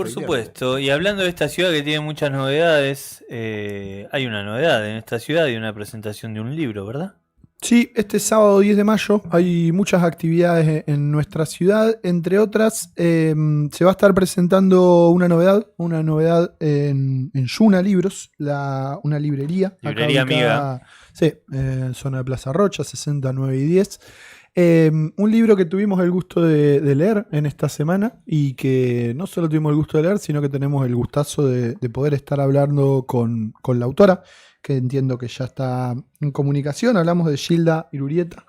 Por Spoilearlo. supuesto, y hablando de esta ciudad que tiene muchas novedades, hay una novedad en esta ciudad y una presentación de un libro, ¿verdad? Sí, este sábado 10 de mayo hay muchas actividades en nuestra ciudad. Entre otras, se va a estar presentando una novedad en Yuna Libros, una librería acá Librería amiga. ubicada, sí, en zona de Plaza Rocha, 69 y 10. Un libro que tuvimos el gusto de leer en esta semana y que no solo tuvimos el gusto de leer, sino que tenemos el gustazo de poder estar hablando con la autora, que entiendo que ya está en comunicación. Hablamos de Gilda Irurieta.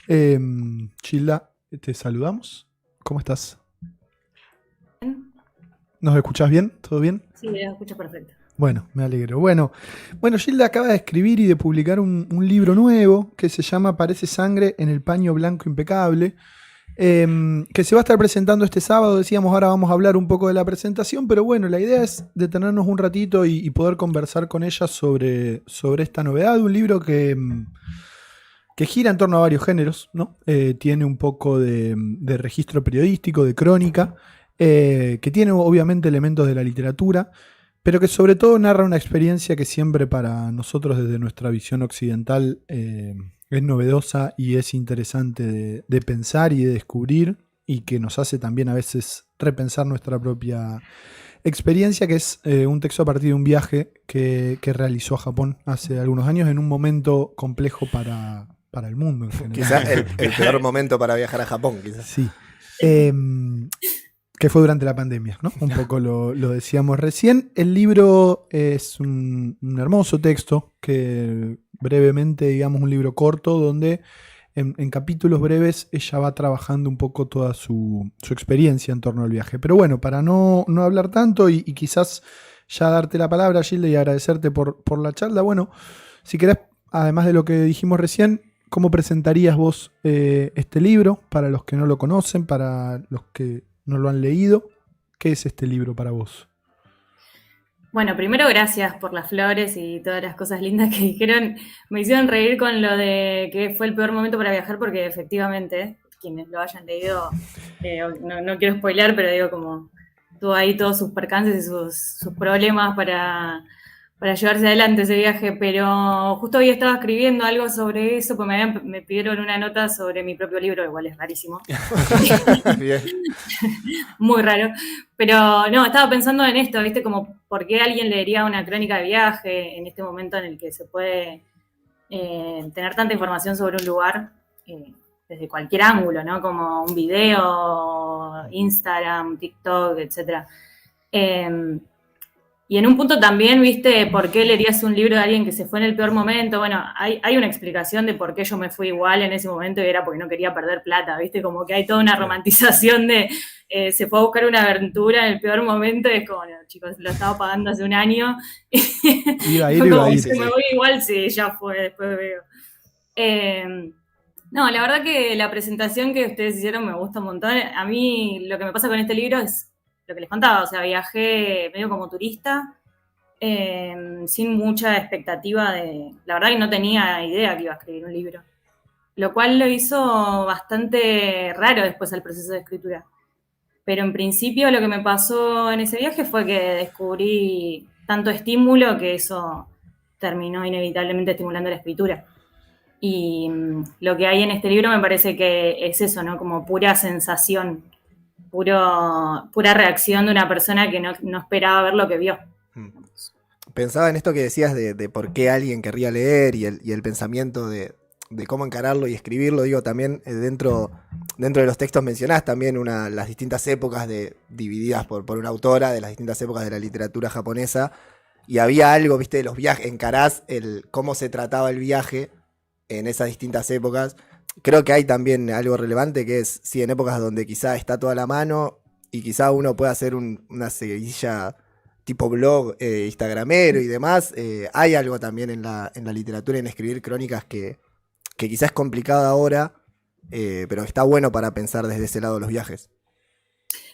Gilda, te saludamos. ¿Cómo estás? ¿Nos escuchás bien? ¿Todo bien? Sí, lo escucho perfecto. Bueno, me alegro. Bueno, Gilda acaba de escribir y de publicar un libro nuevo que se llama Parece sangre en el paño blanco impecable, que se va a estar presentando este sábado. Decíamos, ahora vamos a hablar un poco de la presentación, pero bueno, la idea es detenernos un ratito y poder conversar con ella sobre esta novedad. Un libro que gira en torno a varios géneros, ¿no? Tiene un poco de registro periodístico, de crónica, que tiene obviamente elementos de la literatura, pero que sobre todo narra una experiencia que siempre para nosotros desde nuestra visión occidental es novedosa y es interesante de pensar y de descubrir, y que nos hace también a veces repensar nuestra propia experiencia, que es un texto a partir de un viaje que realizó a Japón hace algunos años en un momento complejo para el mundo en general. Quizás el peor momento para viajar a Japón, quizás. Sí. Que fue durante la pandemia, ¿no? Un poco lo decíamos recién. El libro es un hermoso texto que brevemente, digamos, un libro corto donde en capítulos breves ella va trabajando un poco toda su experiencia en torno al viaje. Pero bueno, para no hablar tanto y quizás ya darte la palabra, Gilda, y agradecerte por la charla, bueno, si querés, además de lo que dijimos recién, ¿cómo presentarías vos este libro para los que no lo conocen, para los que no lo han leído? ¿Qué es este libro para vos? Bueno, primero gracias por las flores y todas las cosas lindas que dijeron. Me hicieron reír con lo de que fue el peor momento para viajar, porque efectivamente, quienes lo hayan leído, no quiero spoilear, pero digo, como tuvo ahí todos sus percances y sus problemas para llevarse adelante ese viaje, pero justo hoy estaba escribiendo algo sobre eso, pues me pidieron una nota sobre mi propio libro, igual es rarísimo. Bien. Muy raro. Pero no, estaba pensando en esto, ¿viste? Como por qué alguien leería una crónica de viaje en este momento en el que se puede tener tanta información sobre un lugar desde cualquier ángulo, ¿no? Como un video, Instagram, TikTok, etcétera. Y en un punto también, ¿viste? ¿Por qué leerías un libro de alguien que se fue en el peor momento? Bueno, hay una explicación de por qué yo me fui igual en ese momento y era porque no quería perder plata, ¿viste? Como que hay toda una romantización de se fue a buscar una aventura en el peor momento y es como, no, chicos, lo estaba pagando hace un año. Iba a ir. Si me voy igual, sí, ya fue, después veo. No, la verdad que la presentación que ustedes hicieron me gusta un montón. A mí lo que me pasa con este libro es lo que les contaba, o sea, viajé medio como turista, sin mucha expectativa la verdad que no tenía idea que iba a escribir un libro, lo cual lo hizo bastante raro después al proceso de escritura. Pero en principio lo que me pasó en ese viaje fue que descubrí tanto estímulo que eso terminó inevitablemente estimulando la escritura. Y lo que hay en este libro me parece que es eso, ¿no? Como pura sensación, pura reacción de una persona que no esperaba ver lo que vio. Pensaba en esto que decías de por qué alguien querría leer y el pensamiento de cómo encararlo y escribirlo. Digo, también dentro de los textos mencionás también las distintas épocas divididas por una autora, de las distintas épocas de la literatura japonesa. Y había algo, viste, de los viajes, encarás cómo se trataba el viaje en esas distintas épocas. Creo que hay también algo relevante que es, sí, en épocas donde quizá está toda la mano y quizá uno puede hacer una seguidilla tipo blog instagramero y demás. Hay algo también en la literatura, en escribir crónicas que quizá es complicado ahora, pero está bueno para pensar desde ese lado los viajes.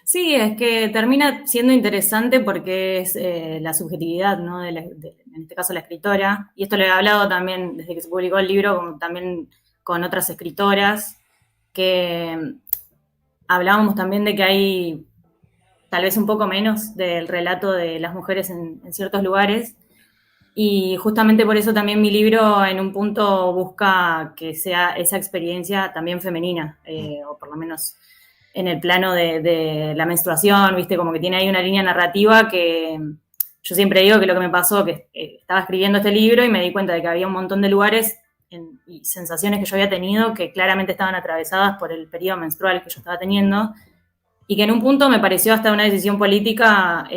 Sí, es que termina siendo interesante porque es la subjetividad, ¿no? En este caso la escritora, y esto lo he hablado también desde que se publicó el libro, como también con otras escritoras, que hablábamos también de que hay tal vez un poco menos del relato de las mujeres en ciertos lugares. Y justamente por eso también mi libro en un punto busca que sea esa experiencia también femenina, o por lo menos en el plano de la menstruación, ¿viste? Como que tiene ahí una línea narrativa que yo siempre digo que lo que me pasó, que estaba escribiendo este libro y me di cuenta de que había un montón de lugares y sensaciones que yo había tenido que claramente estaban atravesadas por el periodo menstrual que yo estaba teniendo, y que en un punto me pareció hasta una decisión política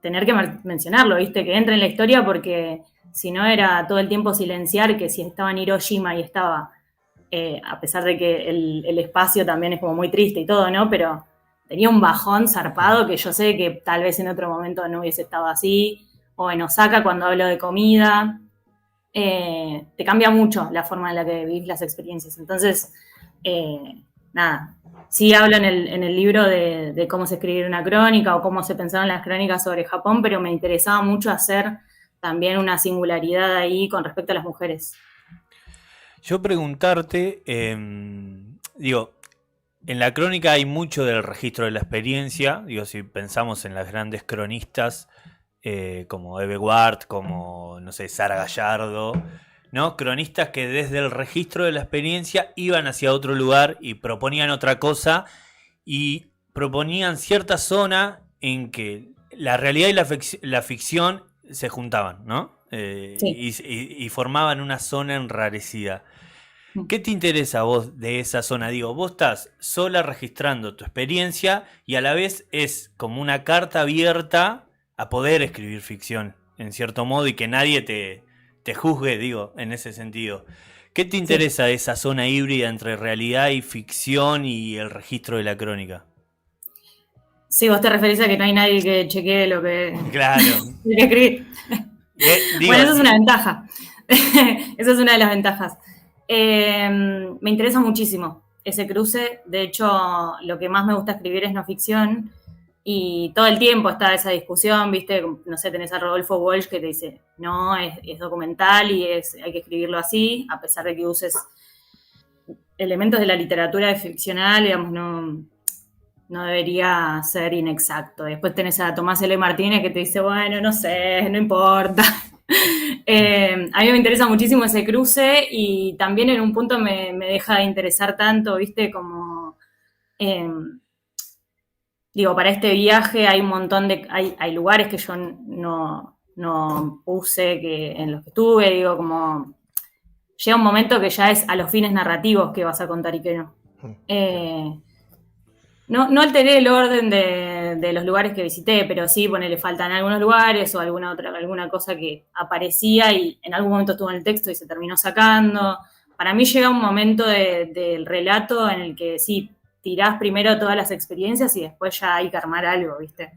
tener que mencionarlo, ¿viste? Que entre en la historia, porque si no era todo el tiempo silenciar que si estaba en Hiroshima y estaba, a pesar de que el espacio también es como muy triste y todo, ¿no? Pero tenía un bajón zarpado que yo sé que tal vez en otro momento no hubiese estado así, o en Osaka cuando hablo de comida, te cambia mucho la forma en la que vivís las experiencias. Entonces, nada, sí hablo en el libro de cómo se escribir una crónica o cómo se pensaron las crónicas sobre Japón, pero me interesaba mucho hacer también una singularidad ahí con respecto a las mujeres. Yo preguntarte, digo, en la crónica hay mucho del registro de la experiencia, digo, si pensamos en las grandes cronistas como Eve Ward, como, no sé, Sara Gallardo, ¿no? Cronistas que desde el registro de la experiencia iban hacia otro lugar y proponían otra cosa y proponían cierta zona en que la realidad y la ficción se juntaban, ¿no? Sí. Y formaban una zona enrarecida. ¿Qué te interesa a vos de esa zona? Digo, vos estás sola registrando tu experiencia y a la vez es como una carta abierta a poder escribir ficción, en cierto modo, y que nadie te juzgue, digo, en ese sentido. ¿Qué te interesa de esa zona híbrida entre realidad y ficción y el registro de la crónica? Sí, vos te referís a que no hay nadie que chequee lo que Claro. escribí. Bueno, eso es una ventaja. Esa es una de las ventajas. Me interesa muchísimo ese cruce. De hecho, lo que más me gusta escribir es no ficción. Y todo el tiempo está esa discusión, ¿viste? No sé, tenés a Rodolfo Walsh que te dice, no, es documental y hay que escribirlo así, a pesar de que uses elementos de la literatura ficcional, digamos, no debería ser inexacto. Después tenés a Tomás L. Martínez que te dice, bueno, no sé, no importa. A mí me interesa muchísimo ese cruce y también en un punto me deja de interesar tanto, ¿viste? Como... digo, para este viaje hay un montón de... Hay lugares que yo no puse en los que estuve, digo, como... Llega un momento que ya es a los fines narrativos que vas a contar y que no. No alteré el orden de los lugares que visité, pero sí, le faltan algunos lugares o alguna cosa que aparecía y en algún momento estuvo en el texto y se terminó sacando. Para mí llega un momento del relato en el que sí, tirás primero todas las experiencias y después ya hay que armar algo, ¿viste?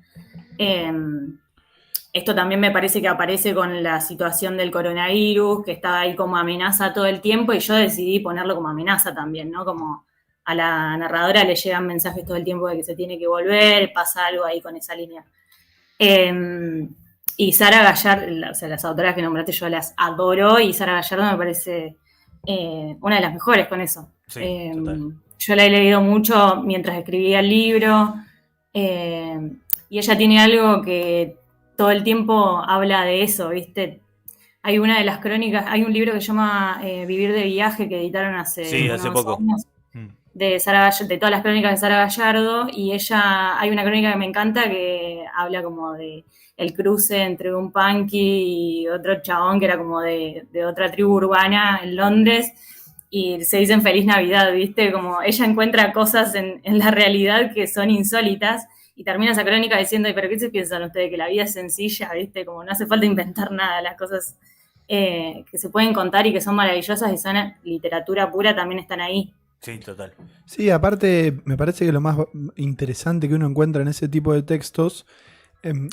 Esto también me parece que aparece con la situación del coronavirus, que estaba ahí como amenaza todo el tiempo y yo decidí ponerlo como amenaza también, ¿no? Como a la narradora le llegan mensajes todo el tiempo de que se tiene que volver, pasa algo ahí con esa línea. Y Sara Gallardo, o sea, las autoras que nombraste yo las adoro y Sara Gallardo me parece una de las mejores con eso. Sí, total. Yo la he leído mucho mientras escribía el libro y ella tiene algo que todo el tiempo habla de eso, ¿viste? Hay una de las crónicas, hay un libro que se llama Vivir de viaje que editaron hace poco años, de todas las crónicas de Sara Gallardo, y hay una crónica que me encanta que habla como de el cruce entre un punky y otro chabón que era como de otra tribu urbana en Londres, y se dicen Feliz Navidad, ¿viste? Como ella encuentra cosas en la realidad que son insólitas, y termina esa crónica diciendo, ¿pero qué se piensan ustedes? Que la vida es sencilla, ¿viste? Como no hace falta inventar nada, las cosas que se pueden contar y que son maravillosas y son literatura pura también están ahí. Sí, total. Sí, aparte me parece que lo más interesante que uno encuentra en ese tipo de textos,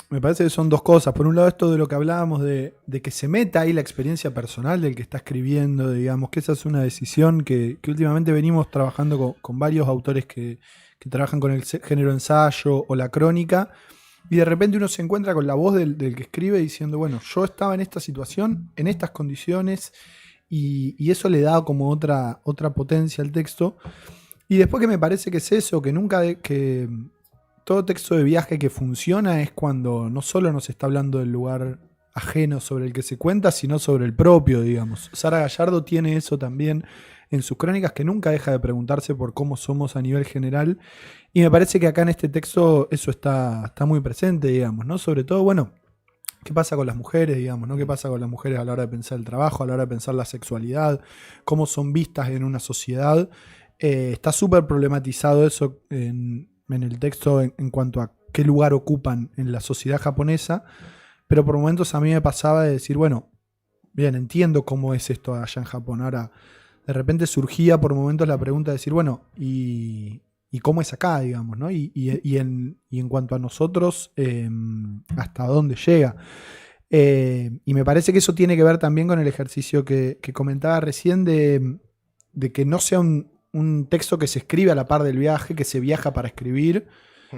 me parece que son dos cosas. Por un lado, esto de lo que hablábamos de que se meta ahí la experiencia personal del que está escribiendo, digamos, que esa es una decisión que últimamente venimos trabajando con varios autores que trabajan con el género ensayo o la crónica, y de repente uno se encuentra con la voz del que escribe diciendo, bueno, yo estaba en esta situación, en estas condiciones, y eso le da como otra potencia al texto. Y después que me parece que es eso, que nunca que todo texto de viaje que funciona es cuando no solo nos está hablando del lugar ajeno sobre el que se cuenta, sino sobre el propio, digamos. Sara Gallardo tiene eso también en sus crónicas, que nunca deja de preguntarse por cómo somos a nivel general, y me parece que acá en este texto eso está muy presente, digamos, ¿no? Sobre todo, bueno, ¿qué pasa con las mujeres, digamos, ¿no? ¿Qué pasa con las mujeres a la hora de pensar el trabajo, a la hora de pensar la sexualidad, cómo son vistas en una sociedad? Está súper problematizado eso en el texto en cuanto a qué lugar ocupan en la sociedad japonesa, pero por momentos a mí me pasaba de decir, bueno, bien, entiendo cómo es esto allá en Japón. Ahora, de repente surgía por momentos la pregunta de decir, bueno, ¿y cómo es acá, digamos, ¿no? Y en cuanto a nosotros, ¿hasta dónde llega? Y me parece que eso tiene que ver también con el ejercicio que comentaba recién de que no sea un texto que se escribe a la par del viaje, que se viaja para escribir,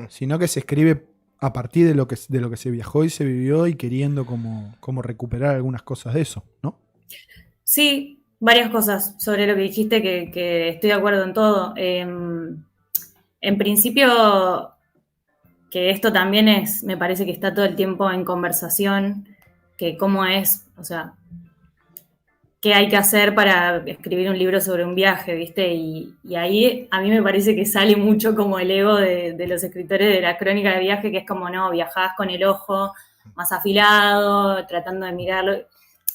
sino que se escribe a partir de lo que se viajó y se vivió y queriendo como recuperar algunas cosas de eso, ¿no? Sí, varias cosas sobre lo que dijiste que estoy de acuerdo en todo. En principio, que esto también me parece que está todo el tiempo en conversación, que cómo es, o sea, qué hay que hacer para escribir un libro sobre un viaje, ¿viste? Y ahí a mí me parece que sale mucho como el ego de los escritores de la crónica de viaje, que es como, no, viajás con el ojo más afilado, tratando de mirarlo.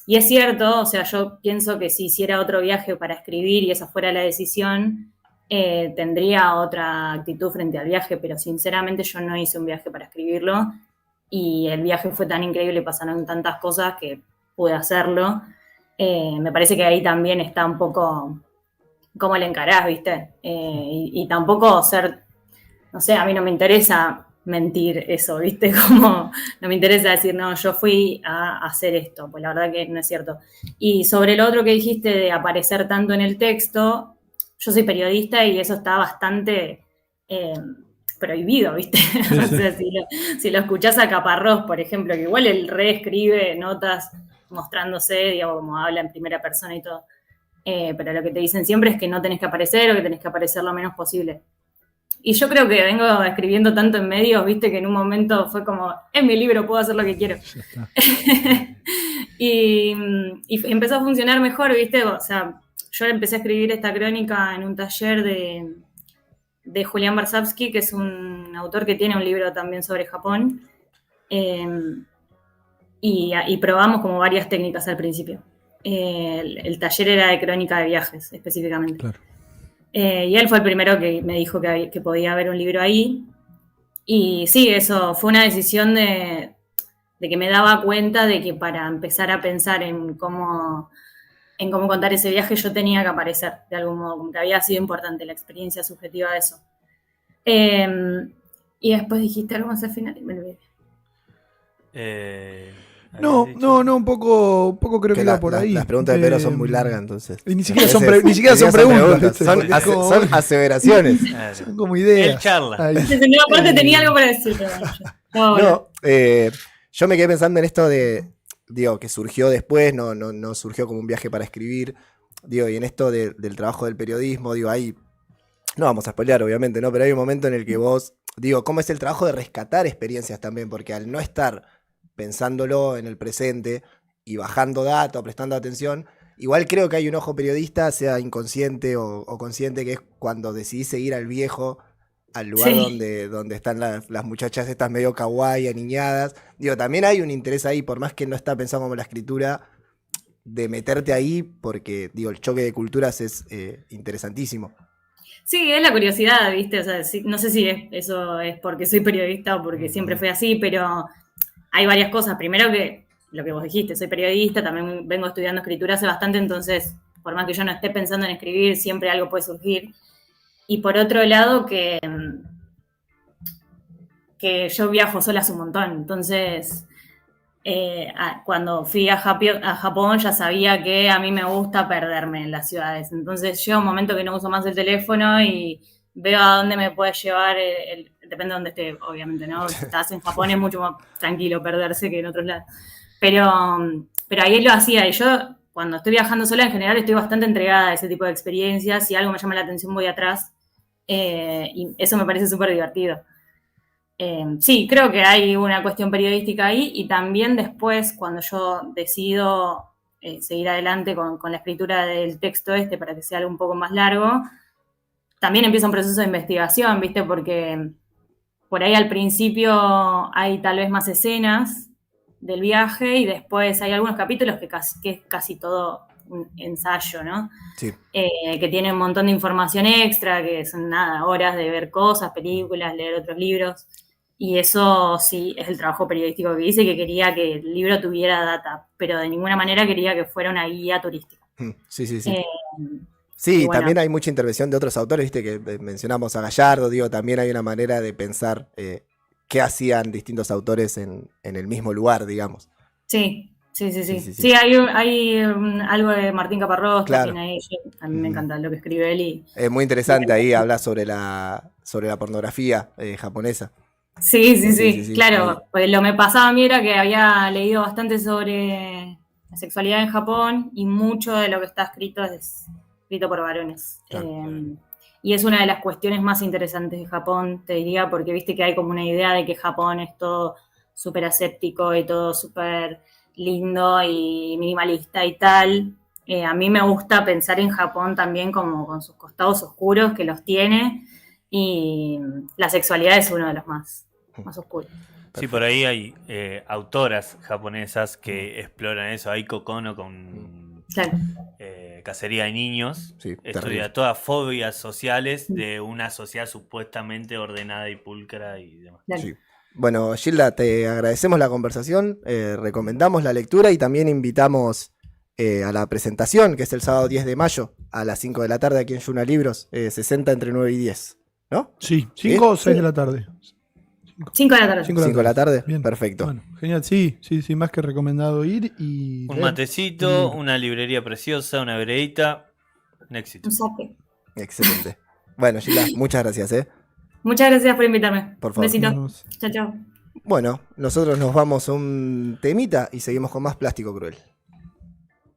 Y es cierto, o sea, yo pienso que si hiciera otro viaje para escribir y esa fuera la decisión, tendría otra actitud frente al viaje, pero sinceramente yo no hice un viaje para escribirlo y el viaje fue tan increíble, pasaron tantas cosas que pude hacerlo. Me parece que ahí también está un poco cómo le encarás, ¿viste? Y tampoco ser, no sé, a mí no me interesa mentir eso, ¿viste? Como no me interesa decir, no, yo fui a hacer esto, pues la verdad que no es cierto. Y sobre lo otro que dijiste de aparecer tanto en el texto, yo soy periodista y eso está bastante prohibido, ¿viste? Sí, O sí. sea, si lo escuchás a Caparrós, por ejemplo, que igual él reescribe notas mostrándose, digamos, como habla en primera persona y todo. Pero lo que te dicen siempre es que no tenés que aparecer o que tenés que aparecer lo menos posible. Y yo creo que vengo escribiendo tanto en medios, viste, que en un momento fue como, en mi libro puedo hacer lo que quiero. Ya está. y empezó a funcionar mejor, viste, o sea, yo empecé a escribir esta crónica en un taller de Julián Barsavsky, que es un autor que tiene un libro también sobre Japón. Y probamos como varias técnicas al principio. El taller era de crónica de viajes, específicamente. Claro. Y él fue el primero que me dijo que podía haber un libro ahí. Y sí, eso fue una decisión de que me daba cuenta de que para empezar a pensar en cómo contar ese viaje yo tenía que aparecer de algún modo, como que había sido importante la experiencia subjetiva de eso. Y después dijiste algo más al final y me olvidé. No, un poco creo que iba por ahí. Las preguntas de Pedro son muy largas, entonces. Y ni siquiera son preguntas. ¿viste? Son aseveraciones. Son como ideas. Él charla. Aparte tenía algo para decir. No, yo me quedé pensando en esto de, digo, que surgió después, no surgió como un viaje para escribir, digo, y en esto del trabajo del periodismo, digo, ahí, no vamos a spoilear obviamente, ¿no? Pero hay un momento en el que vos, digo, cómo es el trabajo de rescatar experiencias también, porque al no estar pensándolo en el presente y bajando datos, prestando atención, igual creo que hay un ojo periodista, sea inconsciente o consciente, que es cuando decidís seguir al viejo, al lugar donde están las muchachas estas medio kawaii, aniñadas. Digo, también hay un interés ahí, por más que no está pensado como la escritura, de meterte ahí, porque, digo, el choque de culturas es interesantísimo. Sí, es la curiosidad, ¿viste? O sea, no sé si eso es porque soy periodista o porque siempre fue así, pero hay varias cosas. Primero que lo que vos dijiste, soy periodista, también vengo estudiando escritura hace bastante, entonces, por más que yo no esté pensando en escribir, siempre algo puede surgir. Y por otro lado, que yo viajo sola hace un montón, entonces cuando fui a Japón ya sabía que a mí me gusta perderme en las ciudades, entonces llega un momento que no uso más el teléfono y veo a dónde me puede llevar, depende de dónde esté, obviamente, ¿no? Si estás en Japón es mucho más tranquilo perderse que en otros lados, pero ahí lo hacía, y yo cuando estoy viajando sola en general estoy bastante entregada a ese tipo de experiencias, si algo me llama la atención voy atrás, y eso me parece súper divertido. Sí, creo que hay una cuestión periodística ahí y también después cuando yo decido seguir adelante con la escritura del texto para que sea algo un poco más largo, también empieza un proceso de investigación, ¿viste? Porque por ahí al principio hay tal vez más escenas del viaje y después hay algunos capítulos que es casi todo un ensayo, ¿no? Sí. Que tiene un montón de información extra, que son nada, horas de ver cosas, películas, leer otros libros. Y eso sí es el trabajo periodístico que hice, que quería que el libro tuviera data, pero de ninguna manera quería que fuera una guía turística. Sí, sí, sí. Eh, Sí, bueno. también hay mucha intervención de otros autores, viste que mencionamos a Gallardo, digo, también hay una manera de pensar qué hacían distintos autores en el mismo lugar, digamos. Sí, sí. Sí, sí, sí. Sí, hay algo de Martín Caparrós Claro. también ahí. A mí me encanta lo que escribe él. Es muy interesante ahí hablar sobre la pornografía japonesa. Sí, claro. Ahí. Pues lo que me pasaba a mí era que había leído bastante sobre la sexualidad en Japón y mucho de lo que está escrito es escrito por varones. Y es una de las cuestiones más interesantes de Japón, te diría, porque viste que hay como una idea de que Japón es todo súper aséptico y todo súper lindo y minimalista y tal. A mí me gusta pensar en Japón también como con sus costados oscuros, que los tiene, y la sexualidad es uno de los más oscuros. Sí, por ahí hay autoras japonesas que exploran eso. Aiko Kono con Claro. Cacería de niños. Sí, Estudia terrible. todas fobias sociales de una sociedad supuestamente ordenada y pulcra y demás. Claro. Sí. Bueno, Gilda, te agradecemos la conversación, recomendamos la lectura y también invitamos a la presentación, que es el sábado 10 de mayo a las 5 de la tarde aquí en Yuna Libros, 60 entre 9 y 10, ¿no? Sí, 5 o 6 de la tarde. 5 de la tarde. 5 5 de la tarde, Bien. perfecto. Bueno, genial, sí, más que recomendado ir y... Un matecito, una librería preciosa, una veredita. Un éxito. Un saque. Excelente. Bueno, Gilda, muchas gracias, Muchas gracias por invitarme. Por favor. Besitos. Nos- Chao. Bueno, nosotros nos vamos a un temita y seguimos con más Plástico Cruel.